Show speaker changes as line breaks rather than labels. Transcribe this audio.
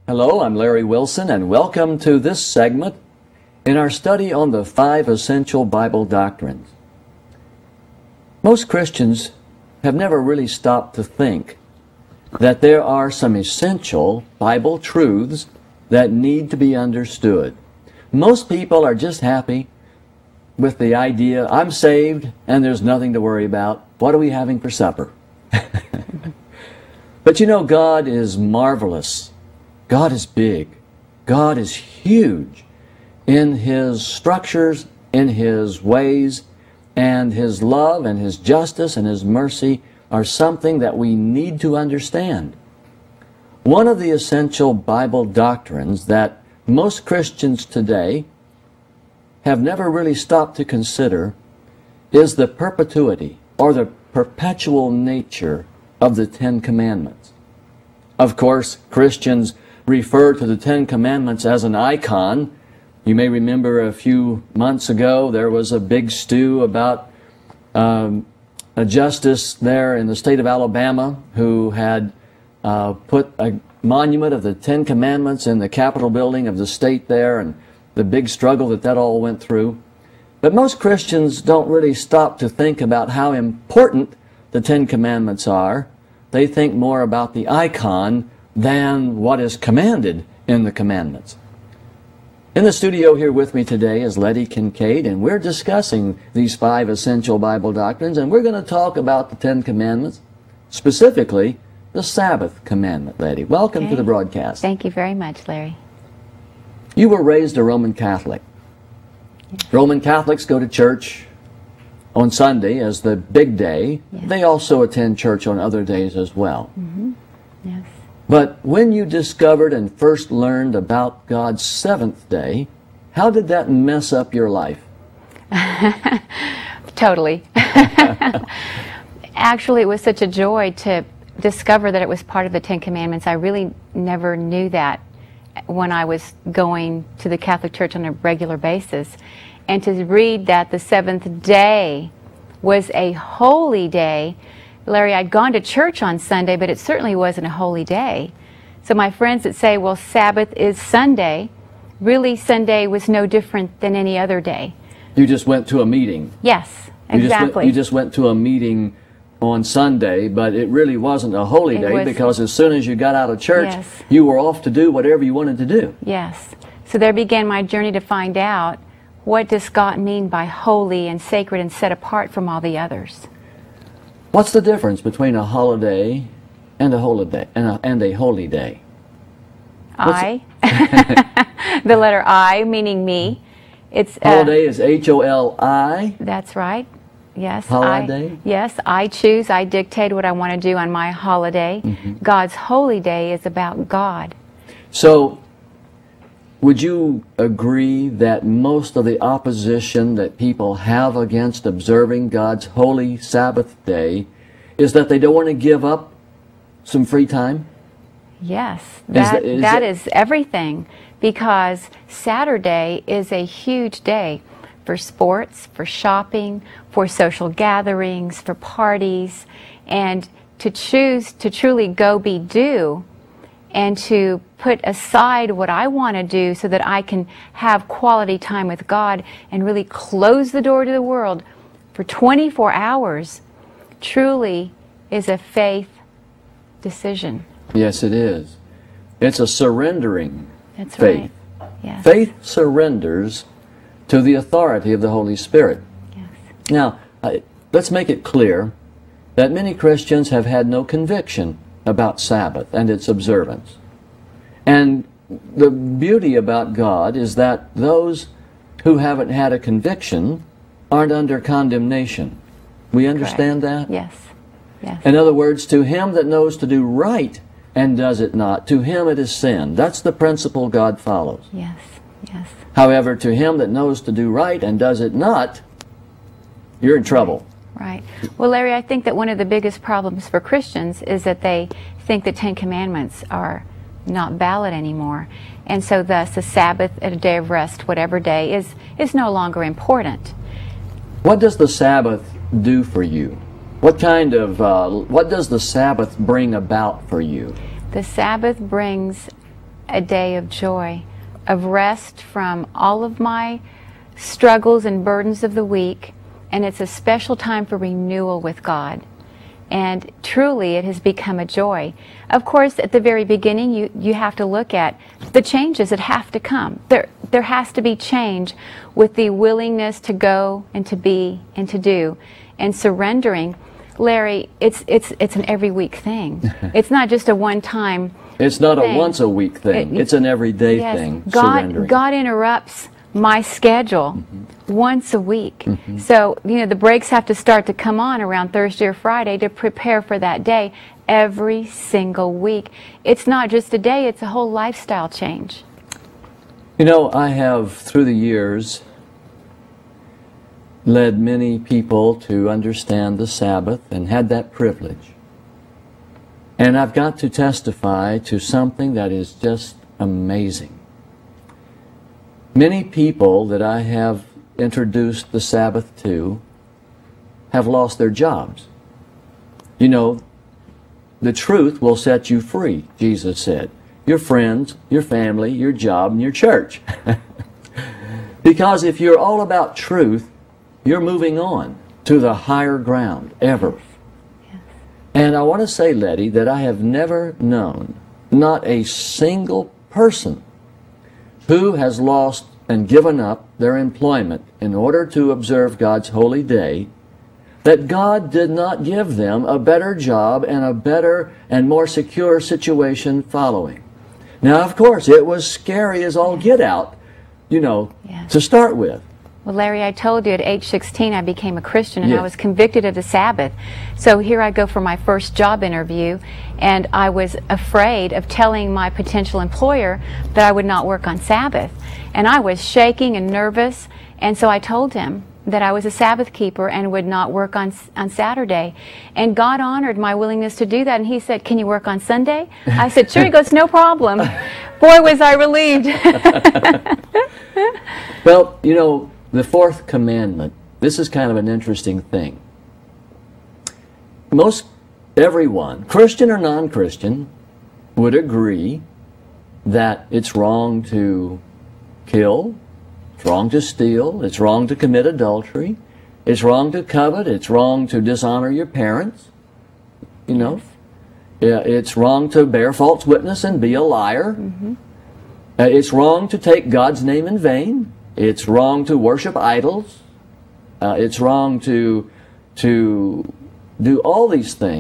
Hello, I'm Larry Wilson, and welcome to this segment in our study on the 5 essential Bible doctrines. Most Christians have never really stopped to think that there are some essential Bible truths that need to be understood. Most people are just happy with the idea, I'm saved and there's nothing to worry about. What are we having for supper? But you know, God is marvelous. God is big. God is huge in His structures, in His ways, and His love and His justice and His mercy are something that we need to understand. One of the essential Bible doctrines that most Christians today have never really stopped to consider is the perpetuity or the perpetual nature of the Ten Commandments. Of course, Christians refer to the Ten Commandments as an icon. You may remember a few months ago there was a big stew about a justice there in the state of Alabama who had put a monument of the Ten Commandments in the Capitol building of the state there, and the big struggle that all went through. But most Christians don't really stop to think about how important the Ten Commandments are. They think more about the icon than what is commanded in the commandments. In the studio here with me today is Letty Kincaid, and we're discussing these 5 essential Bible doctrines, and we're going to talk about the Ten Commandments, specifically the Sabbath commandment. Letty, welcome to the broadcast.
Thank you very much, Larry.
You were raised a Roman Catholic. Yes. Roman Catholics go to church on Sunday as the big day. Yes. They also attend church on other days as well.
Mm-hmm. Yes.
But when you discovered and first learned about God's 7th day, how did that mess up your life?
Totally. Actually, it was such a joy to discover that it was part of the Ten Commandments. I really never knew that when I was going to the Catholic Church on a regular basis. And to read that the 7th day was a holy day. Larry, I'd gone to church on Sunday, but it certainly wasn't a holy day. So my friends that say, well, Sabbath is Sunday, really Sunday was no different than any other day. You
just went to a meeting.
Yes, exactly.
You just went to a meeting on Sunday, but it really wasn't a holy day because as soon as you got out of church, yes, you were off to do whatever you wanted to do.
Yes. So there began my journey to find out, what does God mean by holy and sacred and set apart from all the others?
What's the difference between a holiday and a holiday and a holy day?
I, the letter I, meaning me. It's
holiday is H-O-L-I.
That's right. Yes.
Holiday.
Yes, I choose. I dictate what I want to do on my holiday. Mm-hmm. God's holy day is about God.
So, would you agree that most of the opposition that people have against observing God's holy Sabbath day is that they don't want to give up some free time?
Yes, that is everything, because Saturday is a huge day for sports, for shopping, for social gatherings, for parties, and to choose to truly go be due and to put aside what I want to do so that I can have quality time with God and really close the door to the world for 24 hours truly is a faith decision.
Yes, it is. It's a surrendering
That's
faith.
Right. Yes.
Faith surrenders to the authority of the Holy Spirit.
Yes.
Now, let's make it clear that many Christians have had no conviction about Sabbath and its observance. And the beauty about God is that those who haven't had a conviction aren't under condemnation. We understand
Correct.
that?
Yes. Yes.
In other words, to him that knows to do right and does it not, to him it is sin. That's the principle God follows.
Yes. Yes.
However, to him that knows to do right and does it not, you're in trouble.
Right. Well, Larry, I think that one of the biggest problems for Christians is that they think the Ten Commandments are not valid anymore. And so thus the Sabbath, a day of rest, whatever day, is no longer important.
What does the Sabbath do for you? What kind of, what does the Sabbath bring about for you?
The Sabbath brings a day of joy, of rest from all of my struggles and burdens of the week, and it's a special time for renewal with God. And truly, it has become a joy. Of course, at the very beginning, you have to look at the changes that have to come. There has to be change with the willingness to go and to be and to do and surrendering. Larry, it's an every week thing. It's not just a one-time
It's not
thing.
A once-a-week thing. It's an everyday thing, surrendering.
God interrupts my schedule once a week. So, you know, the breaks have to start to come on around Thursday or Friday to prepare for that day every single week. It's not just a day, it's a whole lifestyle change.
You know, I have, through the years, led many people to understand the Sabbath and had that privilege. And I've got to testify to something that is just amazing. Many people that I have introduced the Sabbath to have lost their jobs. You know, the truth will set you free, Jesus said. Your friends, your family, your job, and your church. Because if you're all about truth, you're moving on to the higher ground ever. Yes. And I want to say, Letty, that I have never known not a single person who has lost and given up their employment in order to observe God's holy day, that God did not give them a better job and a better and more secure situation following. Now, of course, it was scary as all get out, you know, to start with.
Well, Larry, I told you at age 16 I became a Christian, and
Yes.
I was convicted of the Sabbath. So here I go for my first job interview, and I was afraid of telling my potential employer that I would not work on Sabbath. And I was shaking and nervous, and so I told him that I was a Sabbath keeper and would not work on Saturday. And God honored my willingness to do that, and he said, "Can you work on Sunday?" I said, "Sure." He goes, "No problem." Boy, was I relieved.
Well, you know, the fourth commandment, this is kind of an interesting thing. Most everyone, Christian or non-Christian, would agree that it's wrong to kill, it's wrong to steal, it's wrong to commit adultery, it's wrong to covet, it's wrong to dishonor your parents, you know. It's wrong to bear false witness and be a liar. It's wrong to take God's name in vain. It's wrong to worship idols. It's wrong to do all these things.